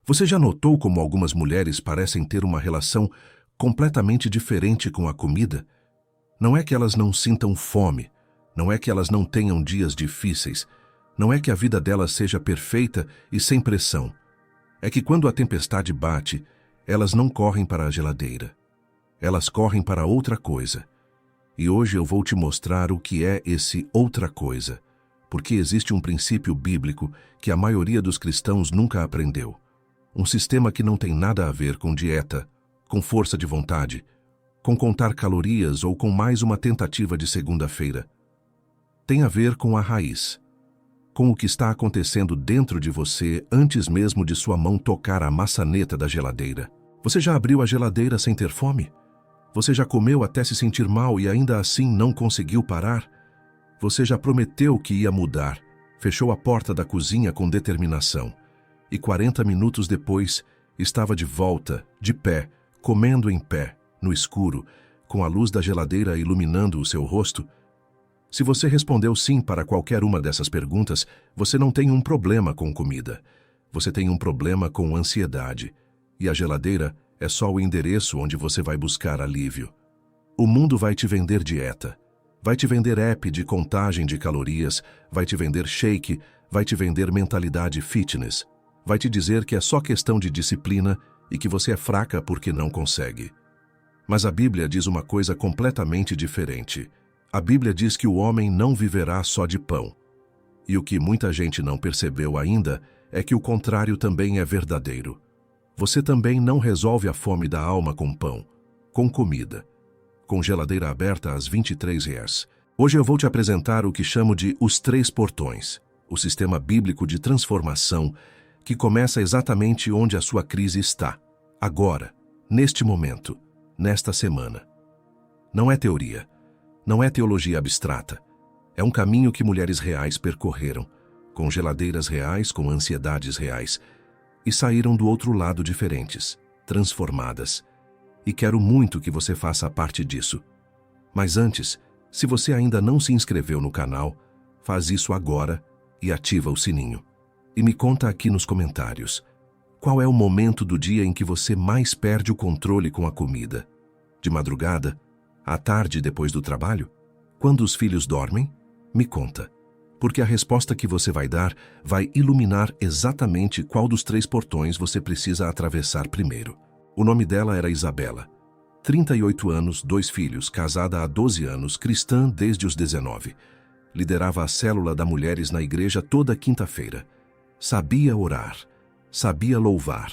Você já notou como algumas mulheres parecem ter uma relação completamente diferente com a comida? Não é que elas não sintam fome, não é que elas não tenham dias difíceis, não é que a vida delas seja perfeita e sem pressão. É que quando a tempestade bate, elas não correm para a geladeira. Elas correm para outra coisa. E hoje eu vou te mostrar o que é esse outra coisa, porque existe um princípio bíblico que a maioria dos cristãos nunca aprendeu. Um sistema que não tem nada a ver com dieta, com força de vontade, com contar calorias ou com mais uma tentativa de segunda-feira. Tem a ver com a raiz, com o que está acontecendo dentro de você antes mesmo de sua mão tocar a maçaneta da geladeira. Você já abriu a geladeira sem ter fome? Você já comeu até se sentir mal e ainda assim não conseguiu parar? Você já prometeu que ia mudar, fechou a porta da cozinha com determinação e 40 minutos depois estava de volta, de pé, comendo em pé, no escuro, com a luz da geladeira iluminando o seu rosto? Se você respondeu sim para qualquer uma dessas perguntas, você não tem um problema com comida. Você tem um problema com ansiedade. E a geladeira é só o endereço onde você vai buscar alívio. O mundo vai te vender dieta. Vai te vender app de contagem de calorias, vai te vender shake, vai te vender mentalidade fitness. Vai te dizer que é só questão de disciplina e que você é fraca porque não consegue. Mas a Bíblia diz uma coisa completamente diferente. A Bíblia diz que o homem não viverá só de pão. E o que muita gente não percebeu ainda é que o contrário também é verdadeiro. Você também não resolve a fome da alma com pão, com comida, com geladeira aberta às R$ 23. Hoje eu vou te apresentar o que chamo de os 3 portões, o sistema bíblico de transformação que começa exatamente onde a sua crise está, agora, neste momento, nesta semana. Não é teoria, não é teologia abstrata. É um caminho que mulheres reais percorreram, com geladeiras reais, com ansiedades reais, e saíram do outro lado diferentes, transformadas. E quero muito que você faça parte disso. Mas antes, se você ainda não se inscreveu no canal, faz isso agora e ativa o sininho. E me conta aqui nos comentários, qual é o momento do dia em que você mais perde o controle com a comida? De madrugada? À tarde depois do trabalho? Quando os filhos dormem? Me conta, porque a resposta que você vai dar vai iluminar exatamente qual dos 3 portões você precisa atravessar primeiro. O nome dela era Isabela. 38 anos, 2 filhos, casada há 12 anos, cristã desde os 19. Liderava a célula da Mulheres na igreja toda quinta-feira. Sabia orar, sabia louvar,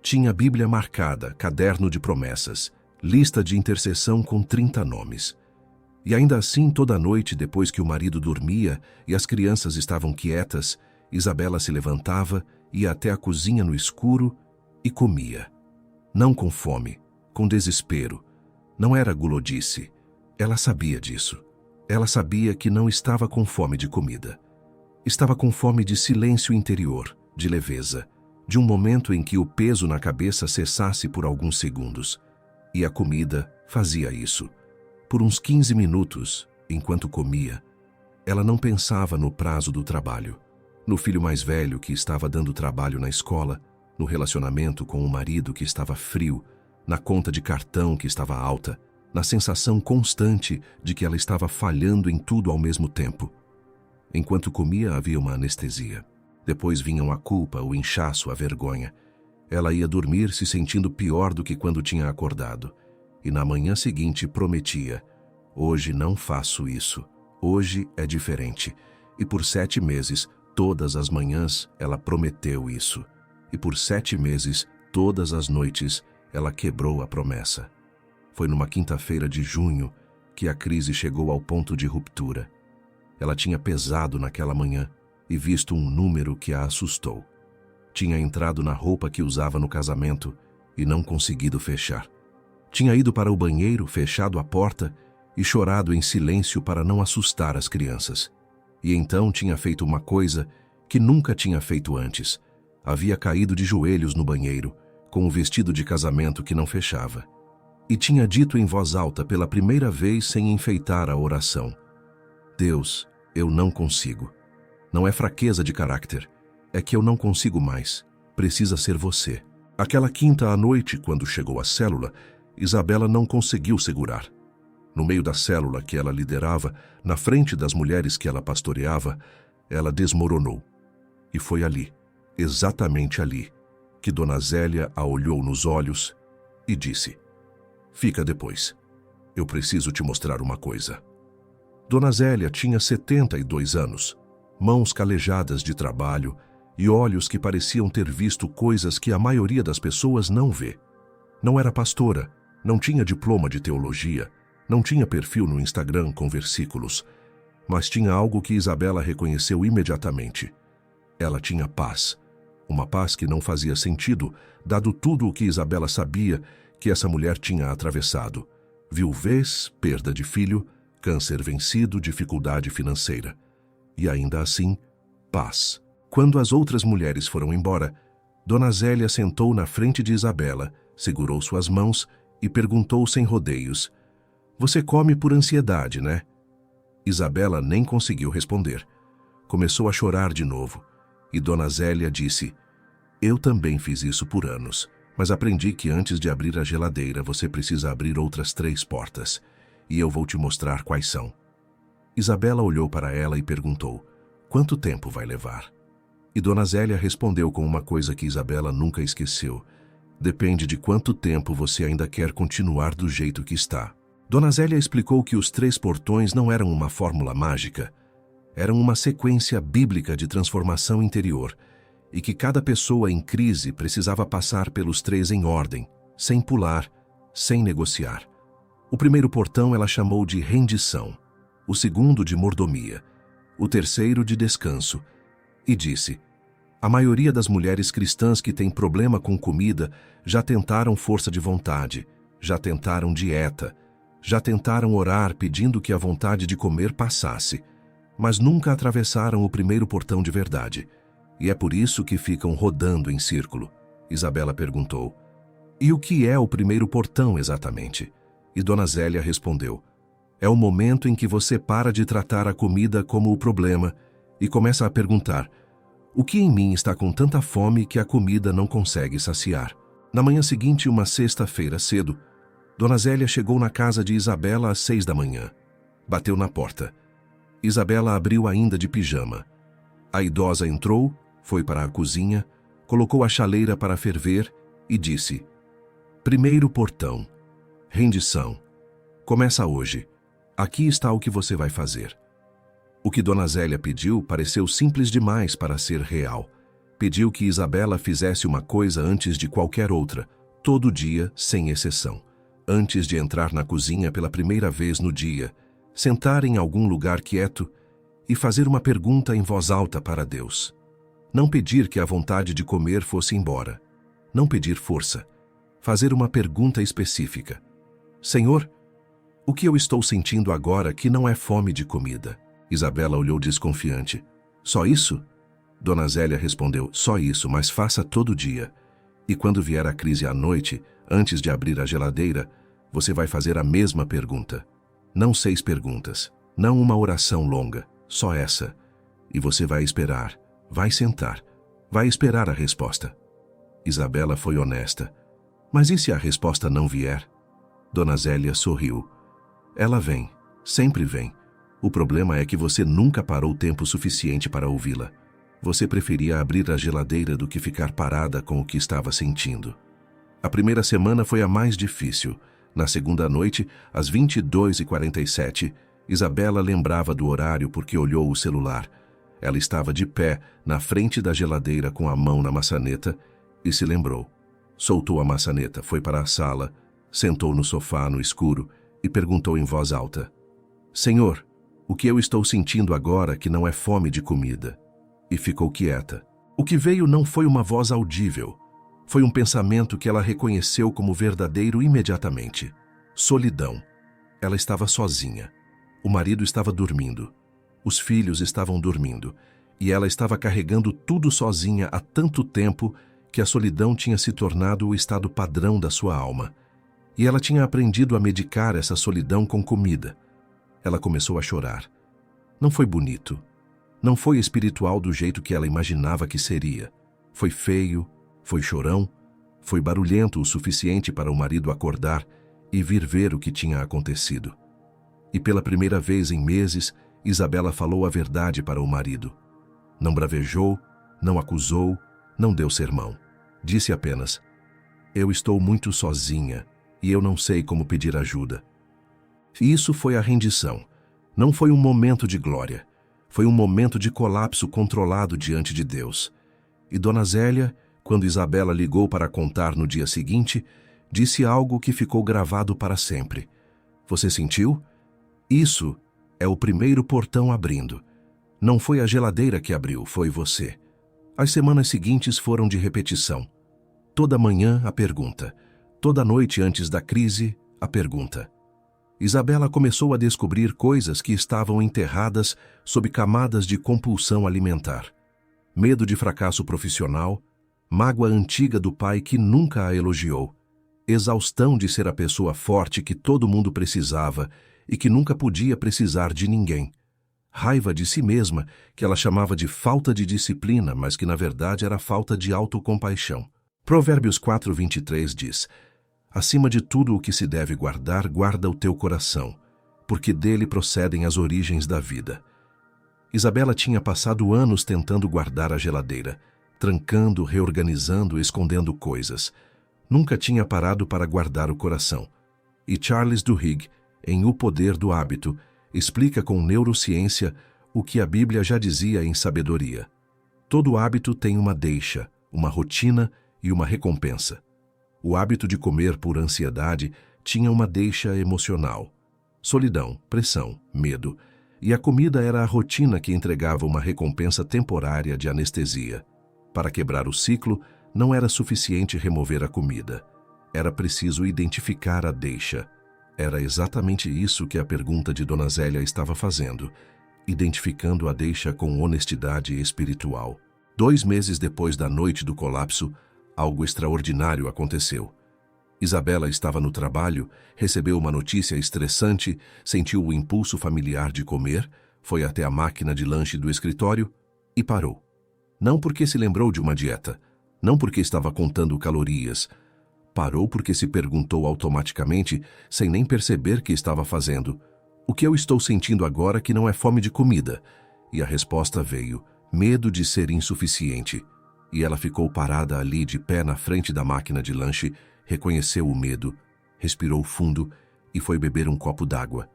tinha a Bíblia marcada, caderno de promessas, lista de intercessão com 30 nomes. E ainda assim, toda noite, depois que o marido dormia e as crianças estavam quietas, Isabela se levantava, ia até a cozinha no escuro e comia. Não com fome, com desespero. Não era gulodice. Ela sabia disso. Ela sabia que não estava com fome de comida. Estava com fome de silêncio interior, de leveza, de um momento em que o peso na cabeça cessasse por alguns segundos. E a comida fazia isso. Por uns 15 minutos, enquanto comia, ela não pensava no prazo do trabalho, no filho mais velho que estava dando trabalho na escola, no relacionamento com o marido que estava frio, na conta de cartão que estava alta, na sensação constante de que ela estava falhando em tudo ao mesmo tempo. Enquanto comia, havia uma anestesia. Depois vinham a culpa, o inchaço, a vergonha. Ela ia dormir se sentindo pior do que quando tinha acordado. E na manhã seguinte prometia: hoje não faço isso, hoje é diferente. E por 7 meses, todas as manhãs, ela prometeu isso. E por 7 meses, todas as noites, ela quebrou a promessa. Foi numa quinta-feira de junho que a crise chegou ao ponto de ruptura. Ela tinha pesado naquela manhã e visto um número que a assustou. Tinha entrado na roupa que usava no casamento e não conseguido fechar. Tinha ido para o banheiro, fechado a porta e chorado em silêncio para não assustar as crianças. E então tinha feito uma coisa que nunca tinha feito antes. Havia caído de joelhos no banheiro, com o vestido de casamento que não fechava. E tinha dito em voz alta pela primeira vez sem enfeitar a oração: Deus, eu não consigo. Não é fraqueza de caráter, é que eu não consigo mais. Precisa ser você. Aquela quinta à noite, quando chegou à célula, Isabela não conseguiu segurar. No meio da célula que ela liderava, na frente das mulheres que ela pastoreava, ela desmoronou. E foi ali, exatamente ali, que Dona Zélia a olhou nos olhos e disse: "Fica depois. Eu preciso te mostrar uma coisa." Dona Zélia tinha 72 anos, mãos calejadas de trabalho e olhos que pareciam ter visto coisas que a maioria das pessoas não vê. Não era pastora, não tinha diploma de teologia, não tinha perfil no Instagram com versículos, mas tinha algo que Isabela reconheceu imediatamente. Ela tinha paz, uma paz que não fazia sentido, dado tudo o que Isabela sabia que essa mulher tinha atravessado: viuvez, perda de filho, câncer vencido, dificuldade financeira. E ainda assim, paz. Quando as outras mulheres foram embora, Dona Zélia sentou na frente de Isabela, segurou suas mãos e perguntou sem rodeios: "Você come por ansiedade, né?" Isabela nem conseguiu responder. Começou a chorar de novo. E Dona Zélia disse: "Eu também fiz isso por anos, mas aprendi que antes de abrir a geladeira você precisa abrir outras 3 portas. E eu vou te mostrar quais são." Isabela olhou para ela e perguntou: "Quanto tempo vai levar?" E Dona Zélia respondeu com uma coisa que Isabela nunca esqueceu: "Depende de quanto tempo você ainda quer continuar do jeito que está." Dona Zélia explicou que os 3 portões não eram uma fórmula mágica, eram uma sequência bíblica de transformação interior, e que cada pessoa em crise precisava passar pelos 3 em ordem, sem pular, sem negociar. O primeiro portão ela chamou de rendição, o segundo de mordomia, o terceiro de descanso, e disse: "A maioria das mulheres cristãs que têm problema com comida já tentaram força de vontade, já tentaram dieta, já tentaram orar pedindo que a vontade de comer passasse, mas nunca atravessaram o primeiro portão de verdade. E é por isso que ficam rodando em círculo." Isabela perguntou: "E o que é o primeiro portão exatamente?" E Dona Zélia respondeu: "É o momento em que você para de tratar a comida como o problema e começa a perguntar: o que em mim está com tanta fome que a comida não consegue saciar?" Na manhã seguinte, uma sexta-feira cedo, Dona Zélia chegou na casa de Isabela às 6 da manhã. Bateu na porta. Isabela abriu ainda de pijama. A idosa entrou, foi para a cozinha, colocou a chaleira para ferver e disse: "Primeiro portão. Rendição. Começa hoje. Aqui está o que você vai fazer." O que Dona Zélia pediu pareceu simples demais para ser real. Pediu que Isabela fizesse uma coisa antes de qualquer outra, todo dia, sem exceção. Antes de entrar na cozinha pela primeira vez no dia, sentar em algum lugar quieto e fazer uma pergunta em voz alta para Deus. Não pedir que a vontade de comer fosse embora. Não pedir força. Fazer uma pergunta específica: "Senhor, o que eu estou sentindo agora que não é fome de comida?" Isabela olhou desconfiante. "Só isso?" Dona Zélia respondeu: "Só isso, mas faça todo dia. E quando vier a crise à noite, antes de abrir a geladeira, você vai fazer a mesma pergunta. Não 6 perguntas, não uma oração longa, só essa. E você vai esperar, vai sentar, vai esperar a resposta." Isabela foi honesta. "Mas e se a resposta não vier?" Dona Zélia sorriu. "Ela vem, sempre vem. O problema é que você nunca parou tempo suficiente para ouvi-la. Você preferia abrir a geladeira do que ficar parada com o que estava sentindo." A primeira semana foi a mais difícil. Na segunda noite, às 22h47, Isabela lembrava do horário porque olhou o celular. Ela estava de pé, na frente da geladeira com a mão na maçaneta e se lembrou. Soltou a maçaneta, foi para a sala, sentou no sofá no escuro e perguntou em voz alta: "Senhor, o que eu estou sentindo agora que não é fome de comida?" E ficou quieta. O que veio não foi uma voz audível. Foi um pensamento que ela reconheceu como verdadeiro imediatamente. Solidão. Ela estava sozinha. O marido estava dormindo. Os filhos estavam dormindo. E ela estava carregando tudo sozinha há tanto tempo que a solidão tinha se tornado o estado padrão da sua alma. E ela tinha aprendido a medicar essa solidão com comida. Ela começou a chorar. Não foi bonito. Não foi espiritual do jeito que ela imaginava que seria. Foi feio, Foi chorão, foi barulhento o suficiente para o marido acordar e vir ver o que tinha acontecido. E pela primeira vez em meses, Isabela falou a verdade para o marido. Não bravejou, não acusou, não deu sermão. Disse apenas: eu estou muito sozinha e eu não sei como pedir ajuda. Isso foi a rendição. Não foi um momento de glória. Foi um momento de colapso controlado diante de Deus. E Dona Zélia, quando Isabela ligou para contar no dia seguinte, disse algo que ficou gravado para sempre. Você sentiu? Isso é o primeiro portão abrindo. Não foi a geladeira que abriu, foi você. As semanas seguintes foram de repetição. Toda manhã, a pergunta. Toda noite antes da crise, a pergunta. Isabela começou a descobrir coisas que estavam enterradas sob camadas de compulsão alimentar. Medo de fracasso profissional, mágoa antiga do pai que nunca a elogiou, exaustão de ser a pessoa forte que todo mundo precisava e que nunca podia precisar de ninguém. Raiva de si mesma, que ela chamava de falta de disciplina, mas que na verdade era falta de autocompaixão. Provérbios 4:23 diz: acima de tudo o que se deve guardar, guarda o teu coração, porque dele procedem as origens da vida. Isabela tinha passado anos tentando guardar a geladeira, trancando, reorganizando, escondendo coisas. Nunca tinha parado para guardar o coração. E Charles Duhigg, em O Poder do Hábito, explica com neurociência o que a Bíblia já dizia em sabedoria. Todo hábito tem uma deixa, uma rotina e uma recompensa. O hábito de comer por ansiedade tinha uma deixa emocional. Solidão, pressão, medo. E a comida era a rotina que entregava uma recompensa temporária de anestesia. Para quebrar o ciclo, não era suficiente remover a comida. Era preciso identificar a deixa. Era exatamente isso que a pergunta de Dona Zélia estava fazendo, identificando a deixa com honestidade espiritual. 2 meses depois da noite do colapso, algo extraordinário aconteceu. Isabela estava no trabalho, recebeu uma notícia estressante, sentiu o impulso familiar de comer, foi até a máquina de lanche do escritório e parou. Não porque se lembrou de uma dieta, não porque estava contando calorias. Parou porque se perguntou automaticamente, sem nem perceber que estava fazendo: o que eu estou sentindo agora que não é fome de comida? E a resposta veio: medo de ser insuficiente. E ela ficou parada ali de pé na frente da máquina de lanche, reconheceu o medo, respirou fundo e foi beber um copo d'água.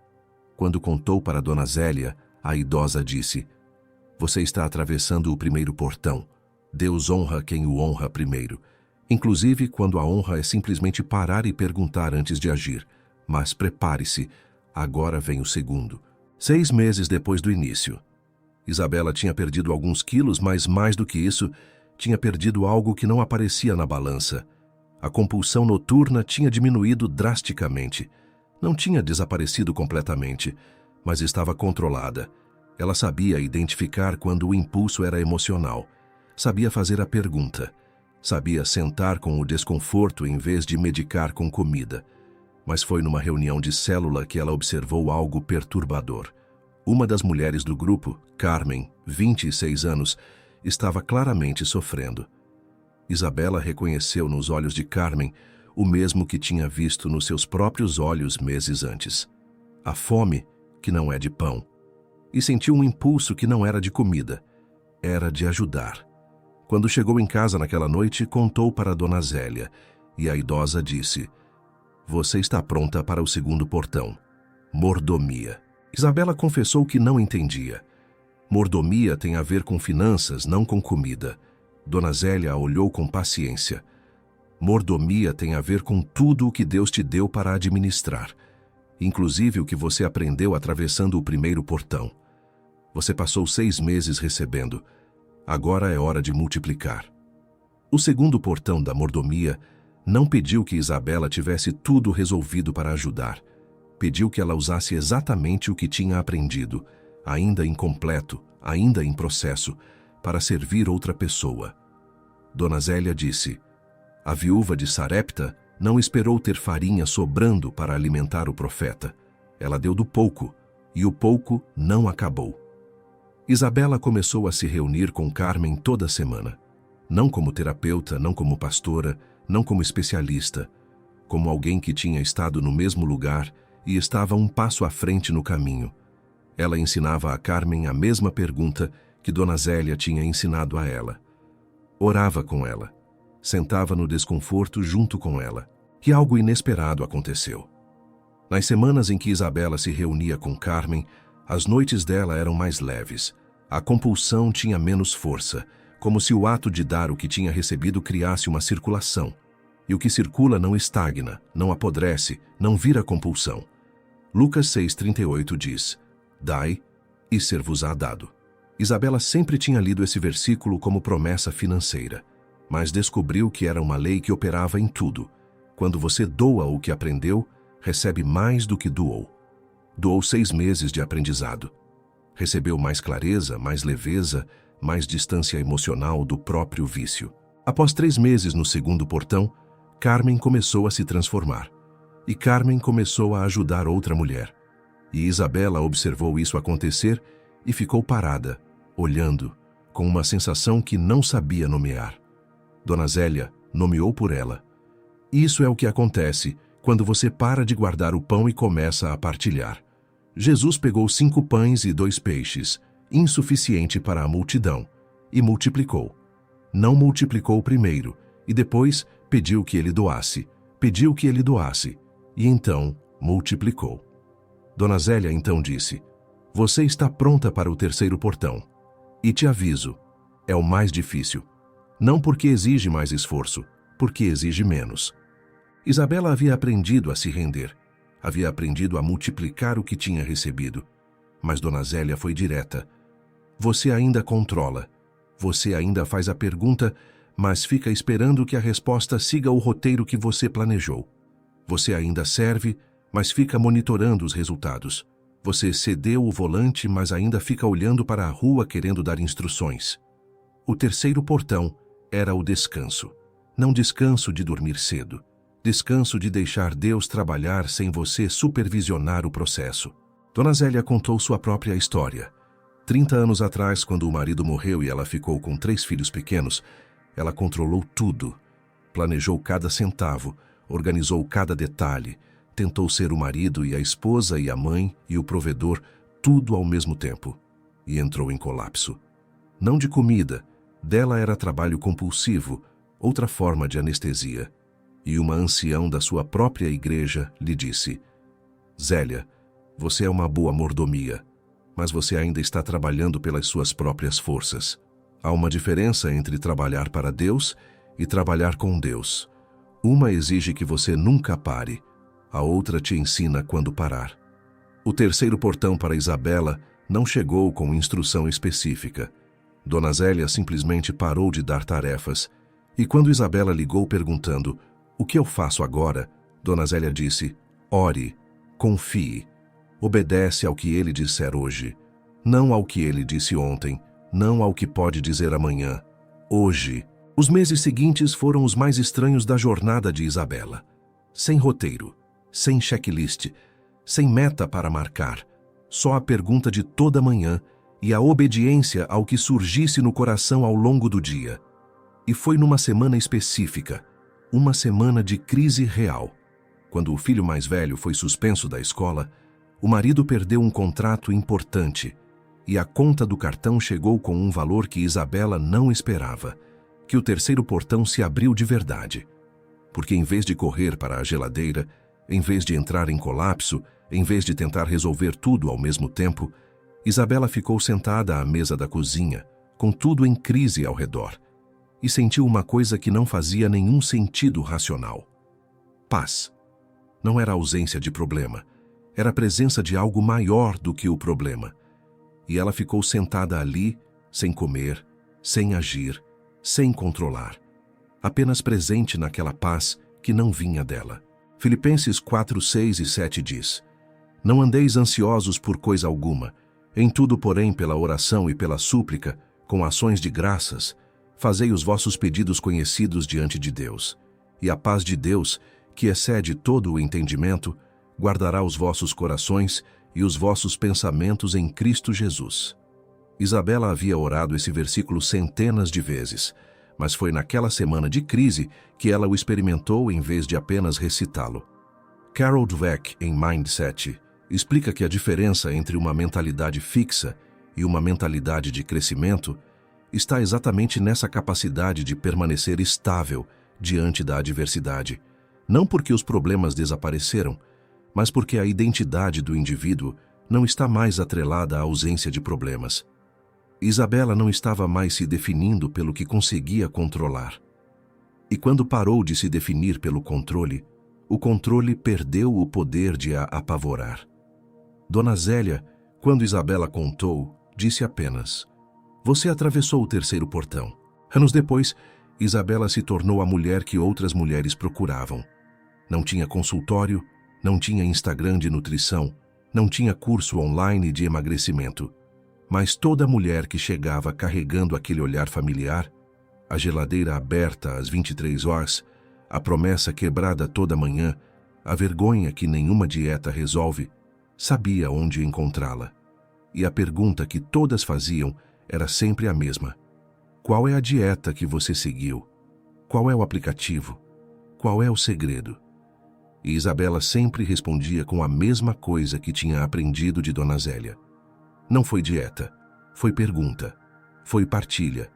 Quando contou para Dona Zélia, a idosa disse: você está atravessando o primeiro portão. Deus honra quem o honra primeiro. Inclusive quando a honra é simplesmente parar e perguntar antes de agir. Mas prepare-se, agora vem o segundo. 6 meses depois do início. Isabela tinha perdido alguns quilos, mas mais do que isso, tinha perdido algo que não aparecia na balança. A compulsão noturna tinha diminuído drasticamente. Não tinha desaparecido completamente, mas estava controlada. Ela sabia identificar quando o impulso era emocional. Sabia fazer a pergunta. Sabia sentar com o desconforto em vez de medicar com comida. Mas foi numa reunião de célula que ela observou algo perturbador. Uma das mulheres do grupo, Carmen, 26 anos, estava claramente sofrendo. Isabela reconheceu nos olhos de Carmen o mesmo que tinha visto nos seus próprios olhos meses antes. A fome, que não é de pão. E sentiu um impulso que não era de comida. Era de ajudar. Quando chegou em casa naquela noite, contou para Dona Zélia, e a idosa disse: você está pronta para o segundo portão. Mordomia. Isabela confessou que não entendia. Mordomia tem a ver com finanças, não com comida. Dona Zélia a olhou com paciência. Mordomia tem a ver com tudo o que Deus te deu para administrar, inclusive o que você aprendeu atravessando o primeiro portão. Você passou 6 meses recebendo. Agora é hora de multiplicar. O segundo portão da mordomia não pediu que Isabela tivesse tudo resolvido para ajudar. Pediu que ela usasse exatamente o que tinha aprendido, ainda incompleto, ainda em processo, para servir outra pessoa. Dona Zélia disse: a viúva de Sarepta não esperou ter farinha sobrando para alimentar o profeta. Ela deu do pouco, e o pouco não acabou. Isabela começou a se reunir com Carmen toda semana. não como terapeuta, não como pastora, não como especialista, como alguém que tinha estado no mesmo lugar e estava um passo à frente no caminho. Ela ensinava a Carmen a mesma pergunta que Dona Zélia tinha ensinado a ela. Orava com ela. Sentava no desconforto junto com ela. E algo inesperado aconteceu. Nas semanas em que Isabela se reunia com Carmen, as noites dela eram mais leves. A compulsão tinha menos força, como se o ato de dar o que tinha recebido criasse uma circulação. E o que circula não estagna, não apodrece, não vira compulsão. Lucas 6,38 diz: Dai, e ser-vos-á dado. Isabela sempre tinha lido esse versículo como promessa financeira, mas descobriu que era uma lei que operava em tudo. Quando você doa o que aprendeu, recebe mais do que doou. Doou 6 meses de aprendizado. Recebeu mais clareza, mais leveza, mais distância emocional do próprio vício. Após 3 meses no segundo portão, Carmen começou a se transformar. E Carmen começou a ajudar outra mulher. E Isabela observou isso acontecer e ficou parada, olhando, com uma sensação que não sabia nomear. Dona Zélia nomeou por ela. Isso é o que acontece quando você para de guardar o pão e começa a partilhar. Jesus pegou 5 pães e 2 peixes, insuficiente para a multidão, e multiplicou. Não multiplicou primeiro, e depois pediu que ele doasse, e então multiplicou. Dona Zélia então disse: Você está pronta para o terceiro portão. E te aviso, é o mais difícil. Não porque exige mais esforço, porque exige menos. Isabela havia aprendido a se render, havia aprendido a multiplicar o que tinha recebido. Mas Dona Zélia foi direta. Você ainda controla, você ainda faz a pergunta, mas fica esperando que a resposta siga o roteiro que você planejou. Você ainda serve, mas fica monitorando os resultados. Você cedeu o volante, mas ainda fica olhando para a rua querendo dar instruções. O terceiro portão era o descanso. Não descanso de dormir cedo. Descanso de deixar Deus trabalhar sem você supervisionar o processo. Dona Zélia contou sua própria história. 30 anos atrás, quando o marido morreu e ela ficou com 3 filhos pequenos, ela controlou tudo. Planejou cada centavo, organizou cada detalhe, tentou ser o marido e a esposa e a mãe e o provedor, tudo ao mesmo tempo. E entrou em colapso. Não de comida, dela era trabalho compulsivo, outra forma de anestesia. E uma ancião da sua própria igreja lhe disse: Zélia, você é uma boa mordomia, mas você ainda está trabalhando pelas suas próprias forças. Há uma diferença entre trabalhar para Deus e trabalhar com Deus. Uma exige que você nunca pare, a outra te ensina quando parar. O terceiro portão para Isabela não chegou com instrução específica. Dona Zélia simplesmente parou de dar tarefas, e quando Isabela ligou perguntando: O que eu faço agora? Dona Zélia disse: Ore, confie, obedece ao que ele disser hoje, não ao que ele disse ontem, não ao que pode dizer amanhã, hoje. Os meses seguintes foram os mais estranhos da jornada de Isabela. Sem roteiro, sem checklist, sem meta para marcar, só a pergunta de toda manhã e a obediência ao que surgisse no coração ao longo do dia. E foi numa semana específica, uma semana de crise real. Quando o filho mais velho foi suspenso da escola, o marido perdeu um contrato importante e a conta do cartão chegou com um valor que Isabela não esperava, que o terceiro portão se abriu de verdade. Porque em vez de correr para a geladeira, em vez de entrar em colapso, em vez de tentar resolver tudo ao mesmo tempo, Isabela ficou sentada à mesa da cozinha, com tudo em crise ao redor, e sentiu uma coisa que não fazia nenhum sentido racional. Paz. Não era ausência de problema, era a presença de algo maior do que o problema. E ela ficou sentada ali, sem comer, sem agir, sem controlar, apenas presente naquela paz que não vinha dela. Filipenses 4, 6 e 7 diz: Não andeis ansiosos por coisa alguma, em tudo, porém, pela oração e pela súplica, com ações de graças, fazei os vossos pedidos conhecidos diante de Deus. E a paz de Deus, que excede todo o entendimento, guardará os vossos corações e os vossos pensamentos em Cristo Jesus. Isabela havia orado esse versículo centenas de vezes, mas foi naquela semana de crise que ela o experimentou em vez de apenas recitá-lo. Carol Dweck, em Mindset, explica que a diferença entre uma mentalidade fixa e uma mentalidade de crescimento está exatamente nessa capacidade de permanecer estável diante da adversidade, não porque os problemas desapareceram, mas porque a identidade do indivíduo não está mais atrelada à ausência de problemas. Isabela não estava mais se definindo pelo que conseguia controlar. E quando parou de se definir pelo controle, o controle perdeu o poder de a apavorar. Dona Zélia, quando Isabela contou, disse apenas: "Você atravessou o terceiro portão." Anos depois, Isabela se tornou a mulher que outras mulheres procuravam. Não tinha consultório, não tinha Instagram de nutrição, não tinha curso online de emagrecimento. Mas toda mulher que chegava carregando aquele olhar familiar, a geladeira aberta às 23 horas, a promessa quebrada toda manhã, a vergonha que nenhuma dieta resolve, sabia onde encontrá-la. E a pergunta que todas faziam era sempre a mesma: qual é a dieta que você seguiu? Qual é o aplicativo? Qual é o segredo? E Isabela sempre respondia com a mesma coisa que tinha aprendido de Dona Zélia. Não foi dieta, foi pergunta, foi partilha,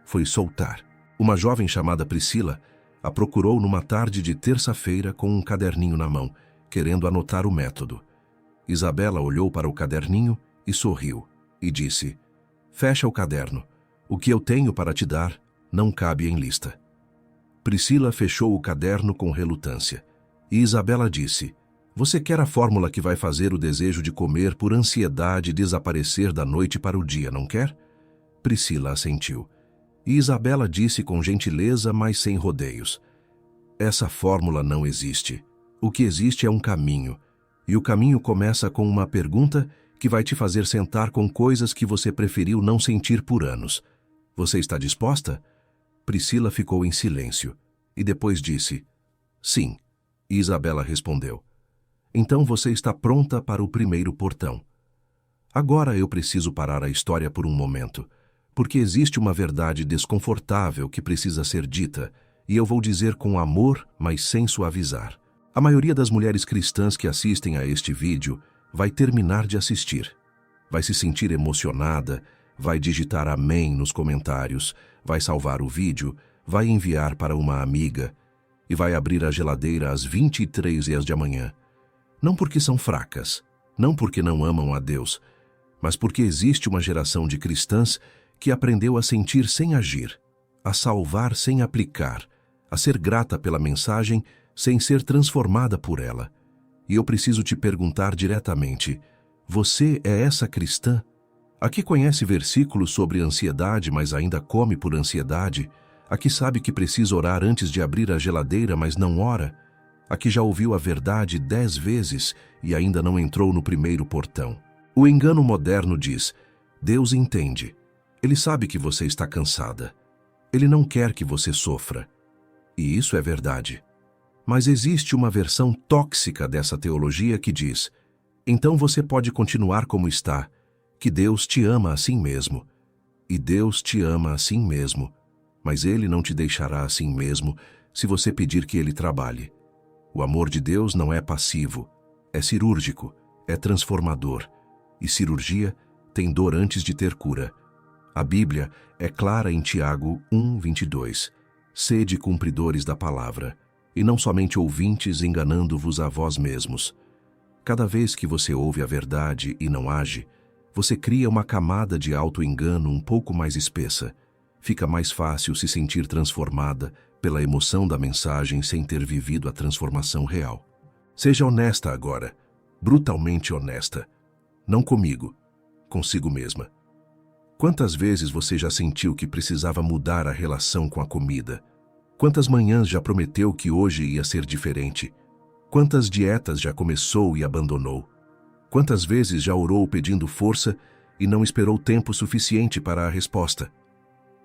foi soltar. Uma jovem chamada Priscila a procurou numa tarde de terça-feira com um caderninho na mão, querendo anotar o método. Isabela olhou para o caderninho e sorriu, e disse: "Fecha o caderno. O que eu tenho para te dar não cabe em lista." Priscila fechou o caderno com relutância, e Isabela disse: "Você quer a fórmula que vai fazer o desejo de comer por ansiedade desaparecer da noite para o dia, não quer?" Priscila assentiu. E Isabela disse com gentileza, mas sem rodeios: "Essa fórmula não existe. O que existe é um caminho. E o caminho começa com uma pergunta que vai te fazer sentar com coisas que você preferiu não sentir por anos. Você está disposta?" Priscila ficou em silêncio, e depois disse: "Sim." E Isabela respondeu: "Então você está pronta para o primeiro portão." Agora eu preciso parar a história por um momento, porque existe uma verdade desconfortável que precisa ser dita, e eu vou dizer com amor, mas sem suavizar. A maioria das mulheres cristãs que assistem a este vídeo vai terminar de assistir. Vai se sentir emocionada, vai digitar amém nos comentários, vai salvar o vídeo, vai enviar para uma amiga e vai abrir a geladeira às 23h da manhã. Não porque são fracas, não porque não amam a Deus, mas porque existe uma geração de cristãs que aprendeu a sentir sem agir, a salvar sem aplicar, a ser grata pela mensagem sem ser transformada por ela. E eu preciso te perguntar diretamente: você é essa cristã? A que conhece versículos sobre ansiedade, mas ainda come por ansiedade? A que sabe que precisa orar antes de abrir a geladeira, mas não ora? A que já ouviu a verdade 10 vezes e ainda não entrou no primeiro portão? O engano moderno diz: Deus entende. Ele sabe que você está cansada. Ele não quer que você sofra. E isso é verdade. Mas existe uma versão tóxica dessa teologia que diz: então você pode continuar como está, que Deus te ama assim mesmo. E Deus te ama assim mesmo, mas Ele não te deixará assim mesmo se você pedir que Ele trabalhe. O amor de Deus não é passivo, é cirúrgico, é transformador. E cirurgia tem dor antes de ter cura. A Bíblia é clara em Tiago 1:22. Sede cumpridores da palavra, e não somente ouvintes enganando-vos a vós mesmos. Cada vez que você ouve a verdade e não age, você cria uma camada de auto-engano um pouco mais espessa. Fica mais fácil se sentir transformada pela emoção da mensagem sem ter vivido a transformação real. Seja honesta agora, brutalmente honesta. Não comigo, consigo mesma. Quantas vezes você já sentiu que precisava mudar a relação com a comida? Quantas manhãs já prometeu que hoje ia ser diferente? Quantas dietas já começou e abandonou? Quantas vezes já orou pedindo força e não esperou tempo suficiente para a resposta?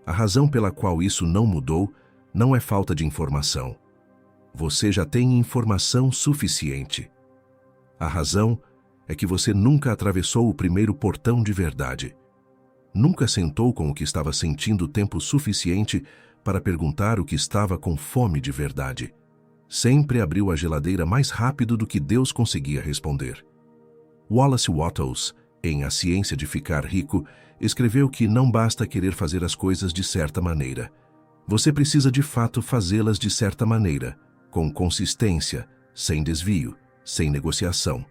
A razão pela qual isso não mudou não é falta de informação. Você já tem informação suficiente. A razão é que você nunca atravessou o primeiro portão de verdade. Nunca sentou com o que estava sentindo tempo suficiente para perguntar o que estava com fome de verdade. Sempre abriu a geladeira mais rápido do que Deus conseguia responder. Wallace Wattles, em A Ciência de Ficar Rico, escreveu que não basta querer fazer as coisas de certa maneira. Você precisa de fato fazê-las de certa maneira, com consistência, sem desvio, sem negociação.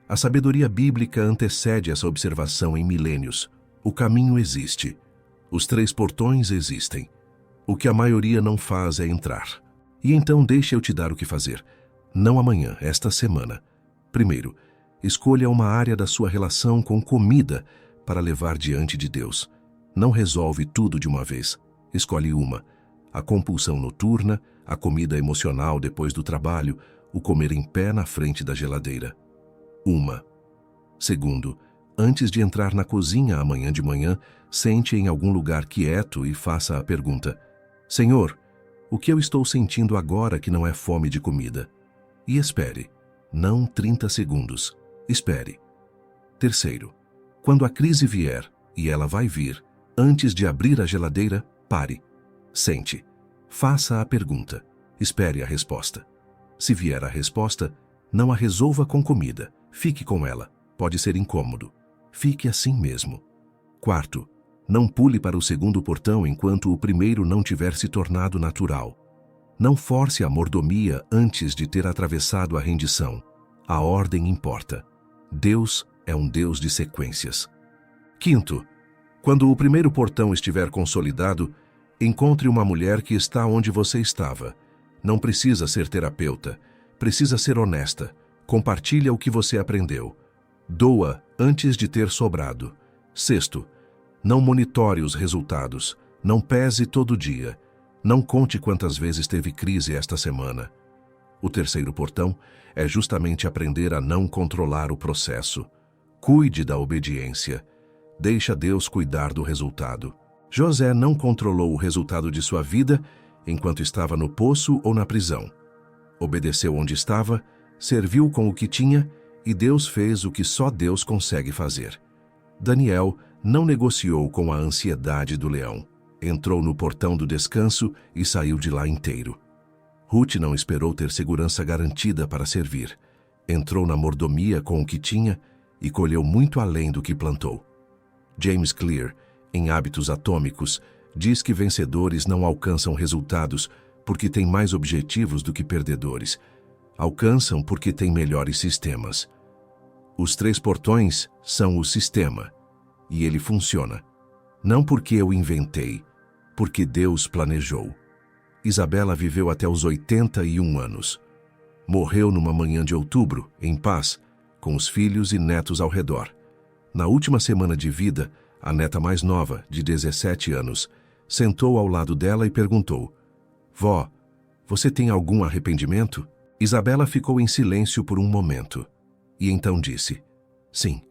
A sabedoria bíblica antecede essa observação em milênios. O caminho existe. Os 3 portões existem. O que a maioria não faz é entrar. E então deixa eu te dar o que fazer. Não amanhã, esta semana. Primeiro, escolha uma área da sua relação com comida para levar diante de Deus. Não resolve tudo de uma vez. Escolhe uma. A compulsão noturna, a comida emocional depois do trabalho, o comer em pé na frente da geladeira. Uma. Segundo, antes de entrar na cozinha amanhã de manhã, sente em algum lugar quieto e faça a pergunta: Senhor, o que eu estou sentindo agora que não é fome de comida? E espere. Não 30 segundos. Espere. Terceiro, quando a crise vier, e ela vai vir, antes de abrir a geladeira, pare. Sente. Faça a pergunta. Espere a resposta. Se vier a resposta, não a resolva com comida. Fique com ela. Pode ser incômodo. Fique assim mesmo. Quarto, não pule para o segundo portão enquanto o primeiro não tiver se tornado natural. Não force a mordomia antes de ter atravessado a rendição. A ordem importa. Deus é um Deus de sequências. Quinto, quando o primeiro portão estiver consolidado, encontre uma mulher que está onde você estava. Não precisa ser terapeuta. Precisa ser honesta. Compartilha o que você aprendeu. Doa antes de ter sobrado. Sexto, não monitore os resultados. Não pese todo dia. Não conte quantas vezes teve crise esta semana. O terceiro portão é justamente aprender a não controlar o processo. Cuide da obediência. Deixa Deus cuidar do resultado. José não controlou o resultado de sua vida enquanto estava no poço ou na prisão. Obedeceu onde estava, serviu com o que tinha e Deus fez o que só Deus consegue fazer. Daniel não negociou com a ansiedade do leão. Entrou no portão do descanso e saiu de lá inteiro. Ruth não esperou ter segurança garantida para servir. Entrou na mordomia com o que tinha e colheu muito além do que plantou. James Clear, em Hábitos Atômicos, diz que vencedores não alcançam resultados porque têm mais objetivos do que perdedores. Alcançam porque têm melhores sistemas. Os 3 portões são o sistema, e ele funciona. Não porque eu inventei, porque Deus planejou. Isabela viveu até os 81 anos. Morreu numa manhã de outubro, em paz, com os filhos e netos ao redor. Na última semana de vida, a neta mais nova, de 17 anos, sentou ao lado dela e perguntou: Vó, você tem algum arrependimento? Isabela ficou em silêncio por um momento. E então disse: Sim,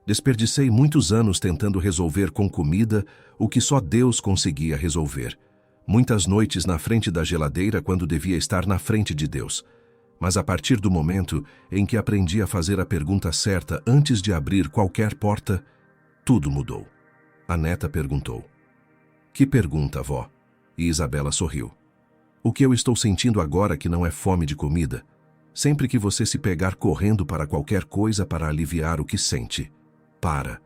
desperdicei muitos anos tentando resolver com comida o que só Deus conseguia resolver. Muitas noites na frente da geladeira quando devia estar na frente de Deus. Mas a partir do momento em que aprendi a fazer a pergunta certa antes de abrir qualquer porta, tudo mudou. A neta perguntou: Que pergunta, vó? E Isabela sorriu. O que eu estou sentindo agora que não é fome de comida? Sempre que você se pegar correndo para qualquer coisa para aliviar o que sente, para.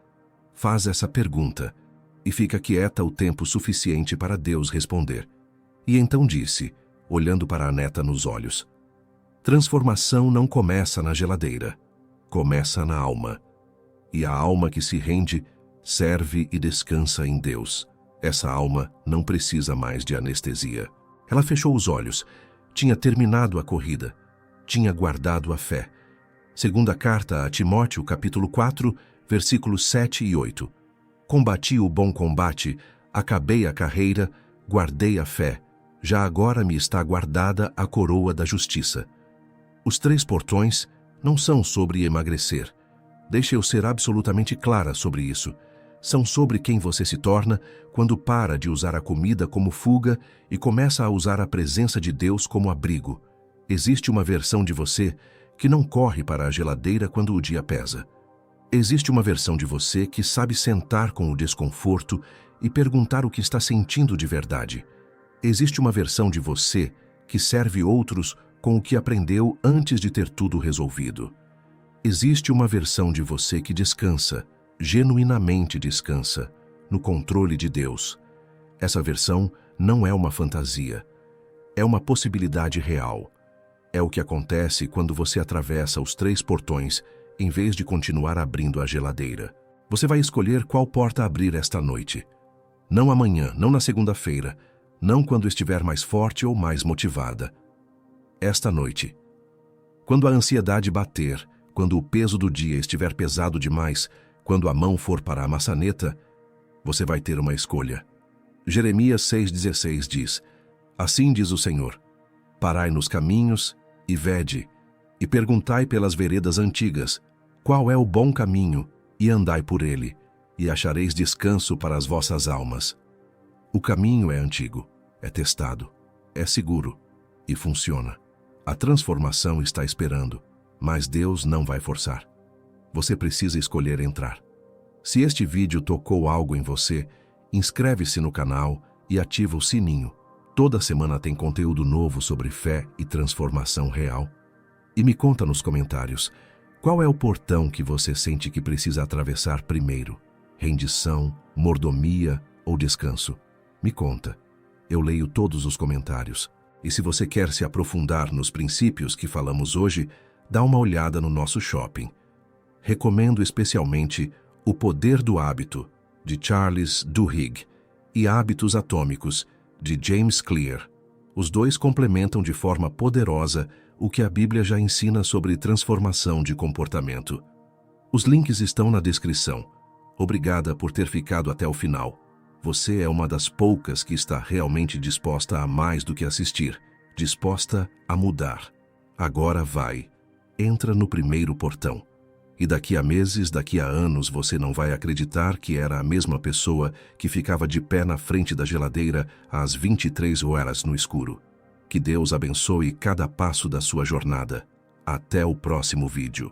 Faz essa pergunta e fica quieta o tempo suficiente para Deus responder. E então disse, olhando para a neta nos olhos: Transformação não começa na geladeira, começa na alma. E a alma que se rende, serve e descansa em Deus. Essa alma não precisa mais de anestesia. Ela fechou os olhos. Tinha terminado a corrida. Tinha guardado a fé. Segunda carta a Timóteo, capítulo 4, versículos 7 e 8. Combati o bom combate, acabei a carreira, guardei a fé. Já agora me está guardada a coroa da justiça. Os 3 portões não são sobre emagrecer. Deixe eu ser absolutamente clara sobre isso. São sobre quem você se torna quando para de usar a comida como fuga e começa a usar a presença de Deus como abrigo. Existe uma versão de você que não corre para a geladeira quando o dia pesa. Existe uma versão de você que sabe sentar com o desconforto e perguntar o que está sentindo de verdade. Existe uma versão de você que serve outros com o que aprendeu antes de ter tudo resolvido. Existe uma versão de você que descansa, genuinamente descansa, no controle de Deus. Essa versão não é uma fantasia. É uma possibilidade real. É o que acontece quando você atravessa os 3 portões em vez de continuar abrindo a geladeira. Você vai escolher qual porta abrir esta noite. Não amanhã, não na segunda-feira, não quando estiver mais forte ou mais motivada. Esta noite. Quando a ansiedade bater, quando o peso do dia estiver pesado demais, quando a mão for para a maçaneta, você vai ter uma escolha. Jeremias 6,16 diz: Assim diz o Senhor, parai nos caminhos e vede, e perguntai pelas veredas antigas, qual é o bom caminho, e andai por ele, e achareis descanso para as vossas almas. O caminho é antigo, é testado, é seguro e funciona. A transformação está esperando, mas Deus não vai forçar. Você precisa escolher entrar. Se este vídeo tocou algo em você, inscreve-se no canal e ativa o sininho. Toda semana tem conteúdo novo sobre fé e transformação real. E me conta nos comentários, qual é o portão que você sente que precisa atravessar primeiro? Rendição, mordomia ou descanso? Me conta. Eu leio todos os comentários. E se você quer se aprofundar nos princípios que falamos hoje, dá uma olhada no nosso shopping. Recomendo especialmente O Poder do Hábito, de Charles Duhigg, e Hábitos Atômicos, de James Clear. Os dois complementam de forma poderosa o que a Bíblia já ensina sobre transformação de comportamento. Os links estão na descrição. Obrigada por ter ficado até o final. Você é uma das poucas que está realmente disposta a mais do que assistir, disposta a mudar. Agora vai. Entra no primeiro portão. E daqui a meses, daqui a anos, você não vai acreditar que era a mesma pessoa que ficava de pé na frente da geladeira às 23 horas no escuro. Que Deus abençoe cada passo da sua jornada. Até o próximo vídeo.